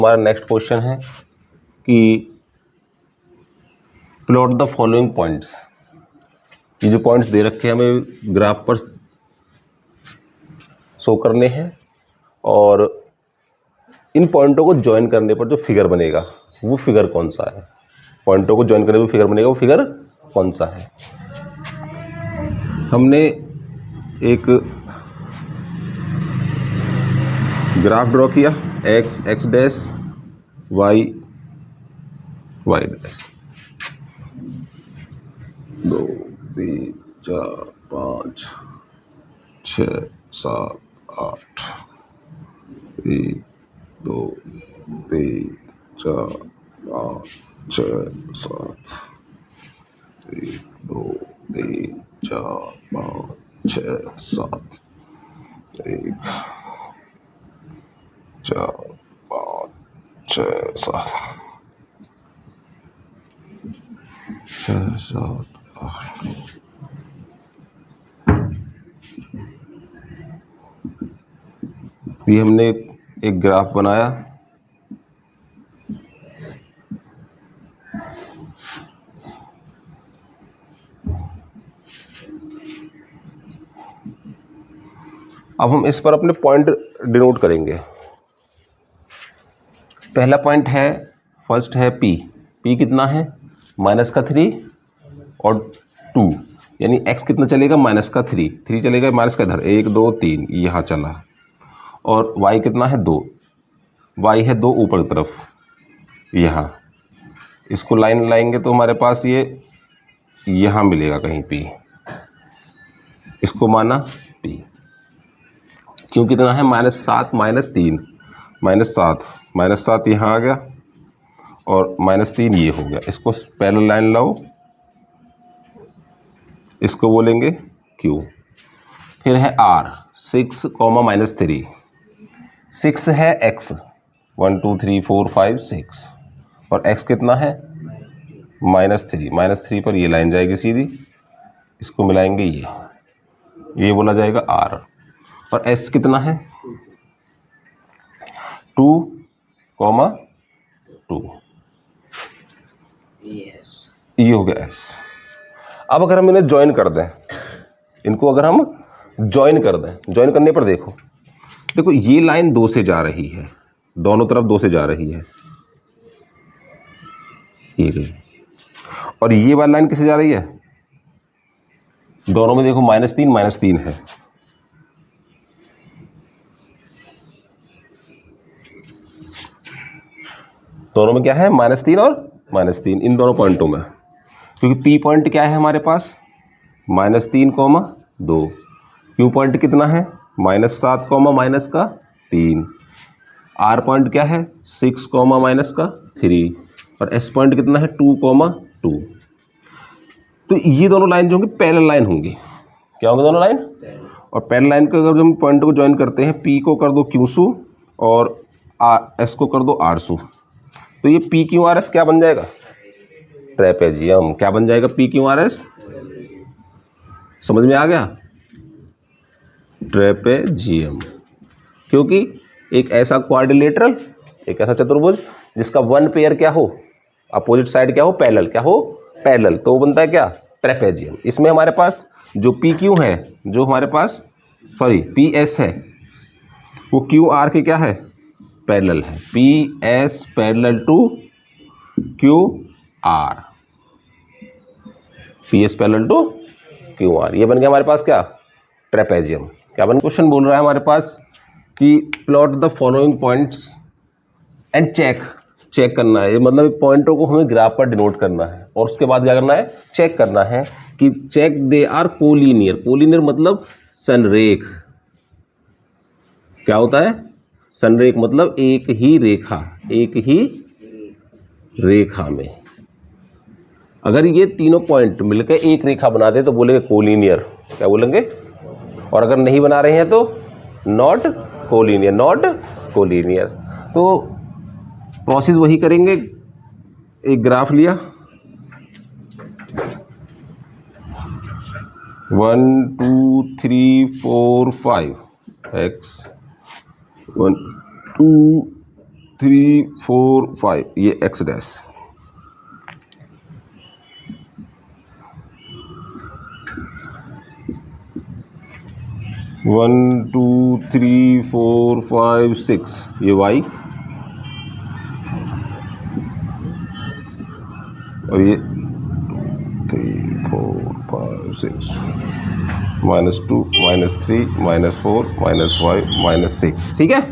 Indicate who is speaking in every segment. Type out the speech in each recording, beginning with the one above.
Speaker 1: हमारा next question है कि प्लॉट द फॉलोइंग पॉइंट्स। ये जो पॉइंट्स दे रखे हैं हमें ग्राफ पर शो करने हैं और इन पॉइंटों को ज्वाइन करने पर जो फिगर बनेगा वो फिगर कौन सा है। पॉइंटों को ज्वाइन करने पर फिगर बनेगा वो फिगर कौन सा है। हमने एक ग्राफ ड्रॉ किया x x dash y y dash 2 3 4 5 6 7 8 1 2 3 4 5 6 7 1 2 3 4 5 6 7 1 4 5 6 7 6 7 8। ये हमने एक ग्राफ बनाया। अब हम इस पर अपने पॉइंट डिनोट करेंगे। पहला पॉइंट है, फर्स्ट है पी। पी कितना है? -3 और 2, यानी एक्स कितना चलेगा? -3 3 चलेगा, माइनस का इधर 1 2 3 यहाँ चला। और वाई कितना है? 2। वाई है 2 ऊपर की तरफ यहाँ। इसको लाइन लाएंगे तो हमारे पास ये यहाँ मिलेगा कहीं पी। इसको माना पी। क्यों कितना है? -7 -3 -7 यहाँ आ गया और -3 ये हो गया। इसको पैरेलल लाइन लाओ, इसको बोलेंगे क्यू। फिर है आर 6, -3। 6 है एक्स 1 2 3 4 5 6 और एक्स कितना है? -3। -3 पर ये लाइन जाएगी सीधी, इसको मिलाएंगे ये बोला जाएगा आर। और एस कितना है? 2, 2 ये हो गया एस। अब अगर हम इन्हें ज्वाइन कर दें, इनको अगर हम ज्वाइन कर दें, ज्वाइन करने पर देखो ये लाइन 2 से जा रही है, दोनों तरफ 2 से जा रही है, ये गई। और ये वाली लाइन किससे जा रही है? दोनों में देखो -3 है। दोनों में क्या है? -3 और -3 इन दोनों पॉइंटों में। क्योंकि पी पॉइंट क्या है हमारे पास? -3, 2। क्यू पॉइंट कितना है? -7, -3। आर पॉइंट क्या है? 6, -3। और एस पॉइंट कितना है? 2, 2। तो ये दोनों लाइन जो होंगी पैरेलल लाइन होंगी। क्या होंगे? दोनों लाइन। और पैरेलल लाइन को अगर हम पॉइंट को ज्वाइन करते हैं, पी को कर दो क्यू सू और एस को कर दो आर सू, तो ये पी क्यू आर एस क्या बन जाएगा? ट्रेपेजियम। क्या बन जाएगा? P Q R S. समझ में आ गया? ट्रेपेजियम। क्योंकि एक ऐसा क्वाड्रिलेटरल, एक ऐसा चतुर्भुज जिसका वन पेयर क्या हो? अपोजिट साइड क्या हो? पैरेलल। क्या हो? पैरेलल। तो वो बनता है क्या? ट्रेपेजियम। इसमें हमारे पास जो पी क्यू है, जो हमारे पास पी एस है, वो क्यू आर के क्या है? पैरेलल है। P S parallel to Q R. P S parallel to Q R. ये बन गया हमारे पास क्या? ट्रेपेजियम। क्या बन? क्वेश्चन बोल रहा है हमारे पास कि plot the following points and check करना है। ये मतलब पॉइंटों को हमें ग्राफ पर डिनोट करना है और उसके बाद क्या करना है? चेक करना है कि check they are collinear. Collinear मतलब संरेख। क्या होता है? संरेख मतलब एक ही रेखा में। अगर ये तीनों पॉइंट मिलकर एक रेखा बना दे तो बोलेंगे कोलिनियर। क्या बोलेंगे? और अगर नहीं बना रहे हैं तो नॉट कोलिनियर। तो प्रोसेस वही करेंगे। एक ग्राफ लिया, 1 2 3 4 5 एक्स 1 2 3 4 5 ये x dash. One two three four five six ये वाई, और ये 3 4 5 6 -2 -3 -4 -5 -6। ठीक है,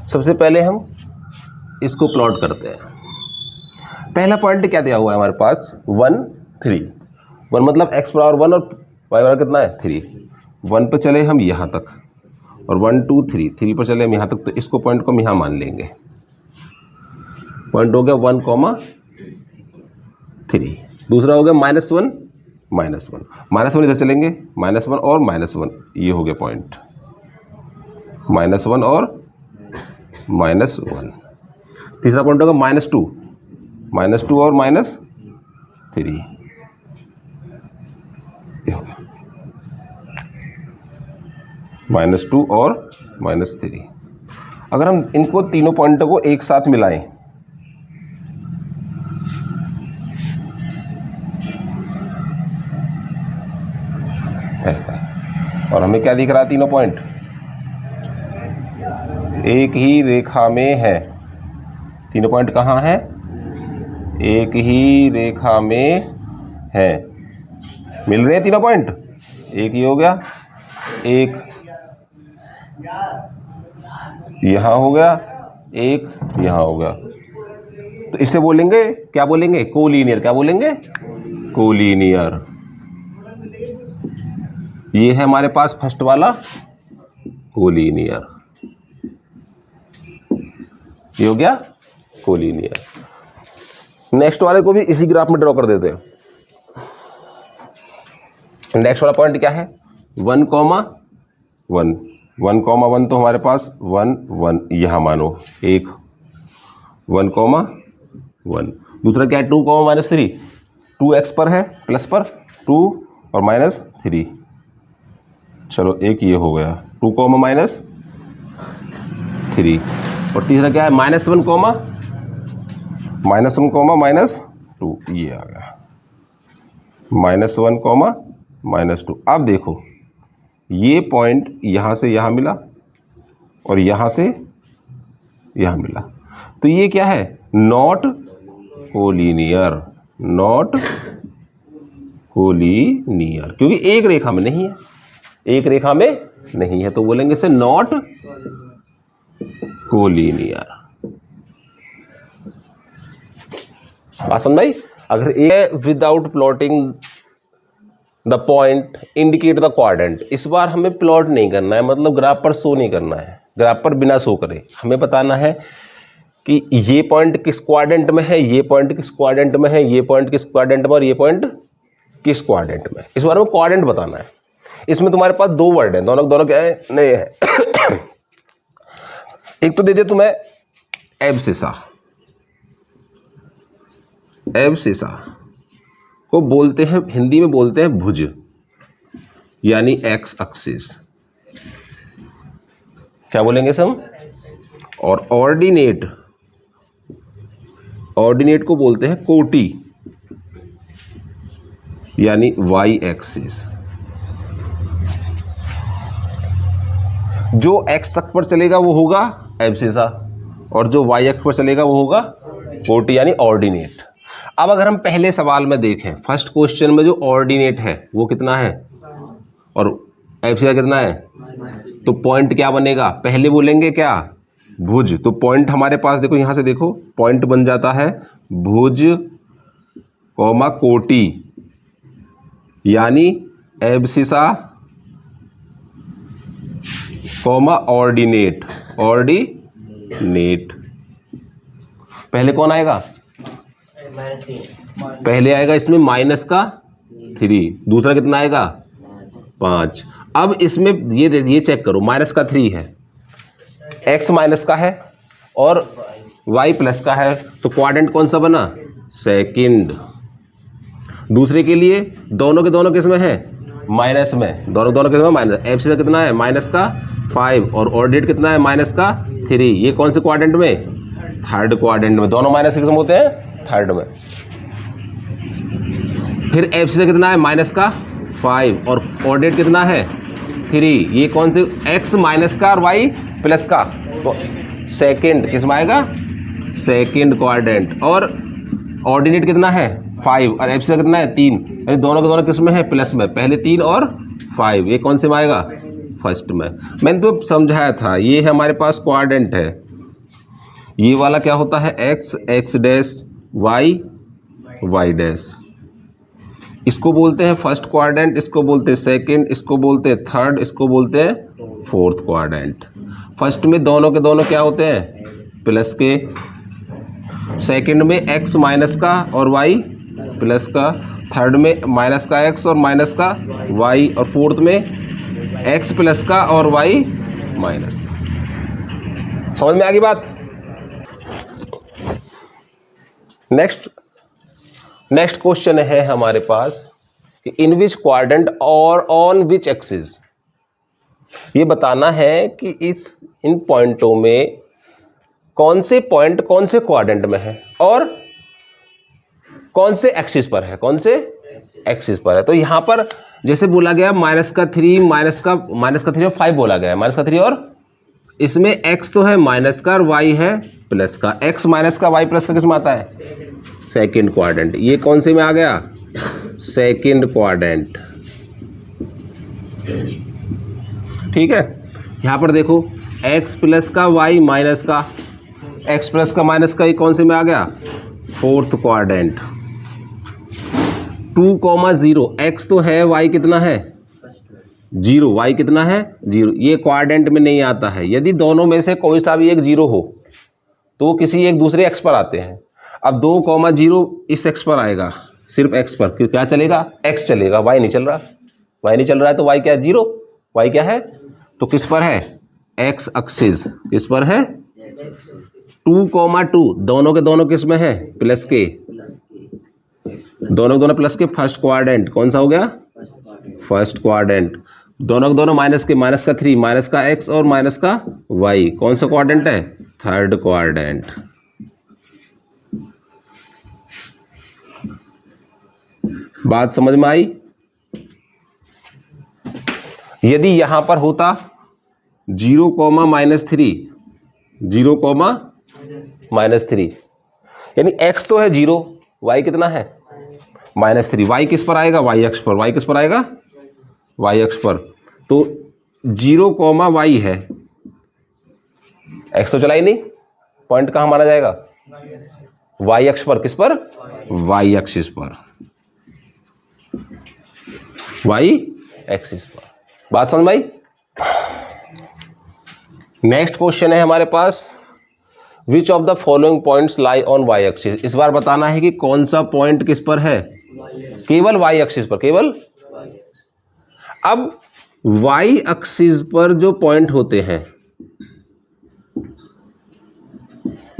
Speaker 1: सबसे पहले हम इसको प्लॉट करते हैं। पहला पॉइंट क्या दिया हुआ है हमारे पास 1 3, 1 मतलब x बराबर 1 और y बराबर कितना है 3। 1 पे चले हम यहाँ तक और 1 2 3 3 पर चले हम यहाँ तक, तो इसको पॉइंट को हम यहाँ मान लेंगे। पॉइंट हो गया 1 3। दूसरा हो गया -1 -1 इधर चलेंगे, -1 और -1 ये हो गया पॉइंट, -1 और -1। तीसरा पॉइंट होगा -2 और -3 ये हो गया, -2 और -3। अगर हम इनको तीनों पॉइंटों को एक साथ मिलाएं, ऐसा, और हमें क्या दिख रहा है, तीनों पॉइंट एक ही रेखा में है। तीनों पॉइंट कहाँ हैं, एक ही रेखा में है, मिल रहे हैं तीनों पॉइंट। एक ही हो गया, एक यहाँ हो गया, एक यहाँ हो गया, तो इससे बोलेंगे, क्या बोलेंगे, कोलीनियर। क्या बोलेंगे, कोलीनियर। ये है हमारे पास फर्स्ट वाला कोलीनियर, ये हो गया कोलीनियर। नेक्स्ट वाले को भी इसी ग्राफ में ड्रॉ कर देते हैं। नेक्स्ट वाला पॉइंट क्या है 1 1 तो हमारे पास 1 1 यहाँ मानो एक 1 1। दूसरा क्या है 2 -3, 2x पर है, प्लस पर 2 और -3, चलो एक ये हो गया 2 -3। और तीसरा क्या है -1 -2 ये आ गया, -1 -2। अब देखो ये पॉइंट यहाँ से यहाँ मिला और यहाँ से यहाँ मिला, तो ये क्या है, नॉट कोलीनियर, नॉट कोलीनियर, क्योंकि एक रेखा में नहीं है, एक रेखा में नहीं है, तो बोलेंगे इसे नॉट कोलीनियर। आसन भाई, अगर a without plotting the point indicate the quadrant, इस बार हमें प्लॉट नहीं करना है, मतलब ग्राफ पर शो नहीं करना है, ग्राफ पर बिना शो करे हमें बताना है कि ये पॉइंट किस क्वाड्रेंट में है, ये पॉइंट किस क्वाड्रेंट में है, ये पॉइंट किस क्वाड्रेंट में और ये पॉइंट किस क्वाड्रेंट में। इस बार में क्वाड्रेंट बताना है। इसमें तुम्हारे पास दो वर्ड हैं, दोनों क्या है, नए हैं। एक तो दे दिया तुम्हें एब्सिसा, एब्सिसा को बोलते हैं, हिंदी में बोलते हैं भुज, यानी एक्स एक्सिस, क्या बोलेंगे सम। और ऑर्डिनेट, ऑर्डिनेट को बोलते हैं कोटि, यानी वाई एक्सिस। जो एक्स अक्ष पर चलेगा वो होगा एब्सिसा, और जो वाई अक्ष पर चलेगा वो होगा कोटि, यानी ऑर्डिनेट। अब अगर हम पहले सवाल में देखें, फर्स्ट क्वेश्चन में जो ऑर्डिनेट है वो कितना है और एब्सिसा कितना है, तो पॉइंट क्या बनेगा, पहले बोलेंगे क्या, भुज। तो पॉइंट हमारे पास देखो, यहां से देखो पॉइंट बन जाता है भुज कॉमा कोटि, यानी एब्सिसा कॉमा ऑर्डिनेट, ऑर्डिनेट। पहले कौन आएगा, पहले आएगा इसमें -3, दूसरा कितना आएगा 5। अब इसमें ये चेक करो, -3 है, x माइनस का है और y प्लस का है, तो क्वाड्रेंट कौन सा बना, सेकंड। दूसरे के लिए दोनों के दोनों किस में है, माइनस में, दोनों किस में माइनस। एब्सिसा कितना है, -5 और ऑर्डिनेट कितना है, 3, ये कौन से क्वाड्रेंट में? थर्ड क्वाड्रेंट में। दोनों माइनस के किस्म होते हैं थर्ड में। फिर एफ से कितना है? माइनस का 5 और कोऑर्डिनेट कितना है? 3। ये कौन से? एक्स माइनस का और वाई प्लस का, तो सेकेंड किस में आएगा? Second quadrant. और ऑर्डिनेट कितना है? 5 और एफ से कितना है? 3। यानी दोनों के दोनों किस में है? प्लस में। पहले 3 और 5, ये कौन से में आएगा? फर्स्ट में। मैंने तो समझाया था, ये है हमारे पास क्वाड्रेंट है। ये वाला क्या होता है? X, x dash, y, y dash. इसको बोलते हैं फर्स्ट क्वाड्रेंट, इसको बोलते हैं सेकंड, इसको बोलते हैं थर्ड, इसको बोलते हैं फोर्थ क्वाड्रेंट। फर्स्ट में दोनों के दोनों क्या होते हैं? प्लस के। सेकंड में एक्स माइनस का और वाई प्लस का। थर्ड में माइनस का एक्स और माइनस का वाई। और फोर्थ में एक्स प्लस का और वाई माइनस का। समझ में आ गई बात? नेक्स्ट क्वेश्चन है हमारे पास कि इन विच क्वाड्रेंट और ऑन विच एक्सिस। ये बताना है कि इन पॉइंटों में कौन से पॉइंट कौन से क्वाड्रेंट में है और कौन से एक्सिस पर है, कौन से एक्सिस पर है। तो यहां पर जैसे बोला गया माइनस का 3 माइनस का 3 और 5 बोला गया है। माइनस का 3 और इसमें x तो है माइनस का और y है प्लस का। x माइनस का y प्लस का किस में आता है? Second quadrant. ये कौन से में आ गया? Second quadrant. ठीक है, यहां पर देखो x प्लस का y माइनस का, x प्लस का माइनस का, ये कौन से में आ गया? Fourth quadrant. 2,0 x तो है, y कितना है? 0। y कितना है? 0। ये क्वाड्रेंट में नहीं आता है। यदि दोनों में से कोई सा भी एक 0 हो तो वो किसी एक दूसरे x पर आते हैं। अब 2,0 इस x पर आएगा, सिर्फ x पर। क्यों? क्या चलेगा? x चलेगा, y नहीं चल रहा। y नहीं चल रहा है तो y क्या है? 0। y क्या है? तो किस पर है? x axis. किस पर है? 2,2 दोनों के दोनों किस में है? प्लस के। दोनों के दोनों प्लस के। फर्स्ट क्वाड्रेंट कौन सा हो गया? First quadrant. दोनों के दोनों माइनस के, माइनस का 3 माइनस का x और माइनस का y, कौन सा क्वाड्रेंट है? Third quadrant. बात समझ में आई? यदि यहां पर होता 0, -3, 0, -3, यानी x तो है 0, y कितना है? -3। y किस पर आएगा? y अक्ष पर। y किस पर आएगा? y अक्ष पर। तो 0, y है, x तो चला ही नहीं, पॉइंट कहां माना जाएगा? y अक्ष पर। किस पर? y एक्सिस पर। y एक्सिस पर। बात समझ में आई? नेक्स्ट क्वेश्चन है हमारे पास, which of the following points lie on y axis. इस बार बताना है कि कौन सा पॉइंट किस पर है? केवल y एक्सिस पर, केवल। अब y एक्सिस पर जो पॉइंट होते हैं,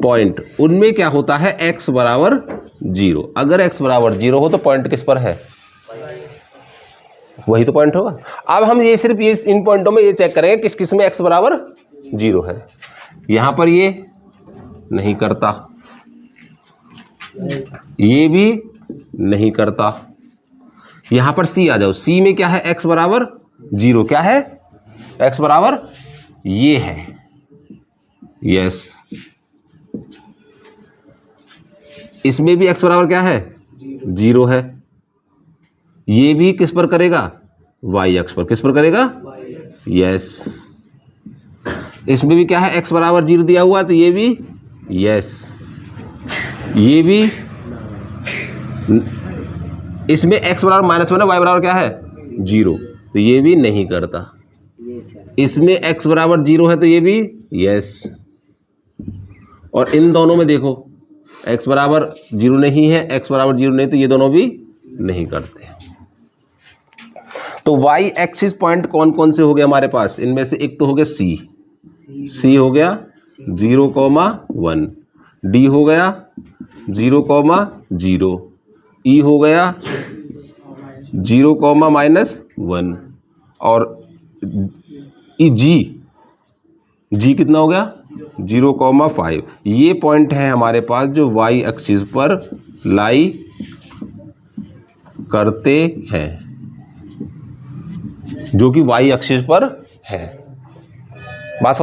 Speaker 1: पॉइंट, उनमें क्या होता है? x बराबर 0। अगर x बराबर 0 हो तो पॉइंट किस पर है? वही तो पॉइंट होगा। अब हम ये सिर्फ ये इन पॉइंटों में ये चेक करेंगे किस किस में x बराबर 0 है। यहां पर ये नहीं करता, ये भी नहीं करता। यहां पर C आ जाओ। C में क्या है? x बराबर 0। क्या है? x बराबर ये है, यस। इसमें भी x बराबर क्या है? 0 है। ये भी किस पर करेगा? y अक्ष पर। किस पर करेगा? यस। इसमें भी क्या है? x बराबर 0 दिया हुआ, तो ये भी यस। ये भी, इसमें x बराबर -1 है, y बराबर क्या है? 0, तो ये भी नहीं करता। इसमें x बराबर 0 है तो ये भी यस। और इन दोनों में देखो x बराबर 0 नहीं है, x बराबर 0 नहीं, तो ये दोनों भी नहीं करते। तो y एक्सिस पॉइंट कौन कौन से हो गए हमारे पास? इनमें से एक तो हो गया C हो गया 0,1, D हो गया 0,0, E हो गया 0,-1 और G कितना हो गया? 0,5 ये पॉइंट है हमारे पास जो वाई एक्सिस पर लाई करते हैं, जो कि वाई एक्सिस पर है। बात